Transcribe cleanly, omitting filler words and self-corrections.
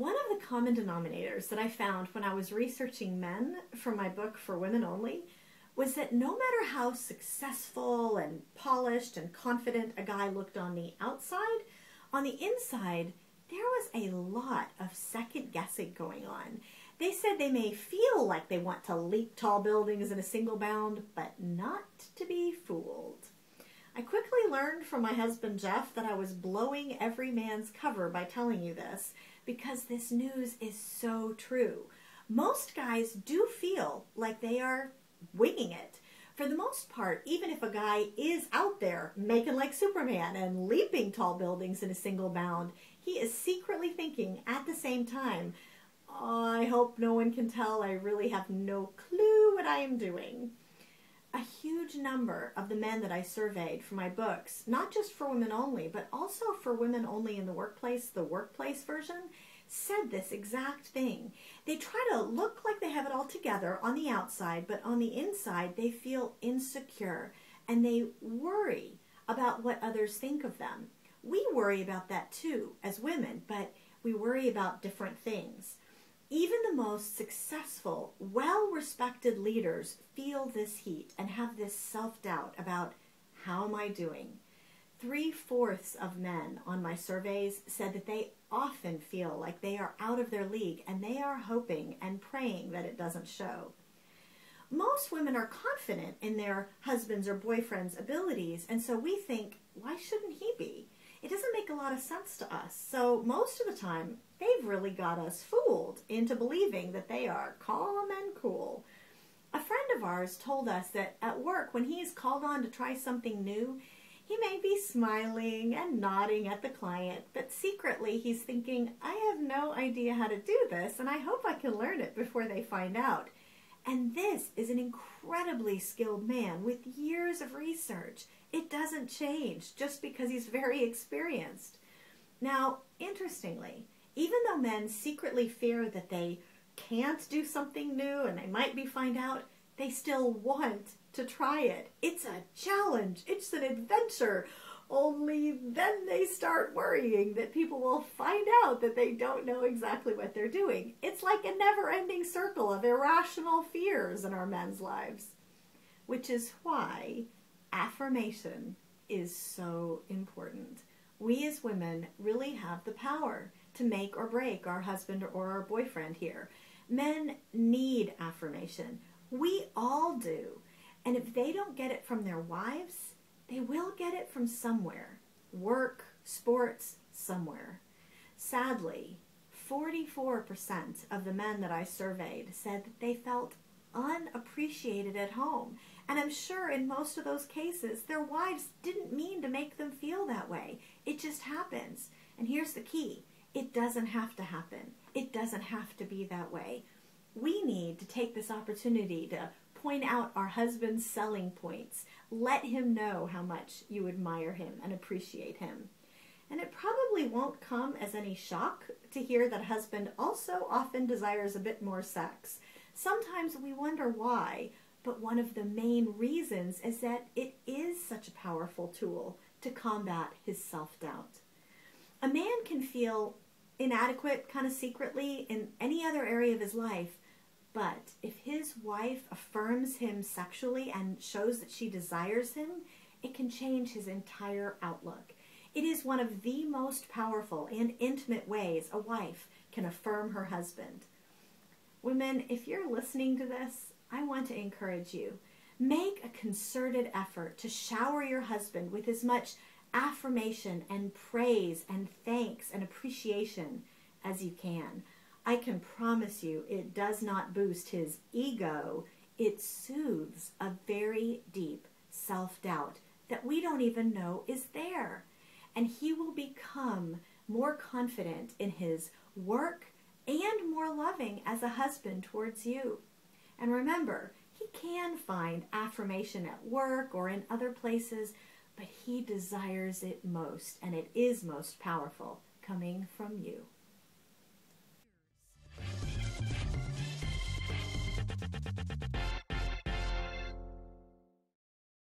One of the common denominators that I found when I was researching men for my book For Women Only was that no matter how successful and polished and confident a guy looked on the outside, on the inside, there was a lot of second guessing going on. They said they may feel like they want to leap tall buildings in a single bound, but not to be fooled. I quickly learned from my husband Jeff that I was blowing every man's cover by telling you this, because this news is so true. Most guys do feel like they are winging it. For the most part, even if a guy is out there making like Superman and leaping tall buildings in a single bound, he is secretly thinking at the same time, oh, I hope no one can tell I really have no clue what I am doing. A huge number of the men that I surveyed for my books, not just For Women Only, but also For Women Only in the Workplace version, said this exact thing. They try to look like they have it all together on the outside, but on the inside they feel insecure and they worry about what others think of them. We worry about that too as women, but we worry about different things. Even the most successful, well-respected leaders feel this heat and have this self-doubt about, how am I doing? 3/4 of men on my surveys said that they often feel like they are out of their league, and they are hoping and praying that it doesn't show. Most women are confident in their husband's or boyfriend's abilities, and so we think, why shouldn't he be? It doesn't make a lot of sense to us. So most of the time, they've really got us fooled into believing that they are calm and cool. A friend of ours told us that at work, when he is called on to try something new, he may be smiling and nodding at the client, but secretly he's thinking, I have no idea how to do this, and I hope I can learn it before they find out. And this is an incredibly skilled man with years of research. It doesn't change just because he's very experienced. Now, interestingly, even though men secretly fear that they can't do something new and they might be found out, they still want to try it. It's a challenge. It's an adventure. Only then they start worrying that people will find out that they don't know exactly what they're doing. It's like a never-ending circle of irrational fears in our men's lives, which is why affirmation is so important. We as women really have the power to make or break our husband or our boyfriend here. Men need affirmation. We all do. And if they don't get it from their wives, they will get it from somewhere. Work, sports, somewhere. Sadly, 44% of the men that I surveyed said that they felt unappreciated at home. And I'm sure in most of those cases, their wives didn't mean to make them feel that way. It just happens. And here's the key. It doesn't have to happen. It doesn't have to be that way. We need to take this opportunity to point out our husband's selling points. Let him know how much you admire him and appreciate him. And it probably won't come as any shock to hear that husband also often desires a bit more sex. Sometimes we wonder why, but one of the main reasons is that it is such a powerful tool to combat his self-doubt. A man can feel inadequate kind of secretly in any other area of his life, but if his wife affirms him sexually and shows that she desires him, it can change his entire outlook. It is one of the most powerful and intimate ways a wife can affirm her husband. Women, if you're listening to this, I want to encourage you. Make a concerted effort to shower your husband with as much affirmation and praise and thanks and appreciation as you can. I can promise you it does not boost his ego. It soothes a very deep self-doubt that we don't even know is there. And he will become more confident in his work and more loving as a husband towards you. And remember, he can find affirmation at work or in other places, but he desires it most, and it is most powerful coming from you.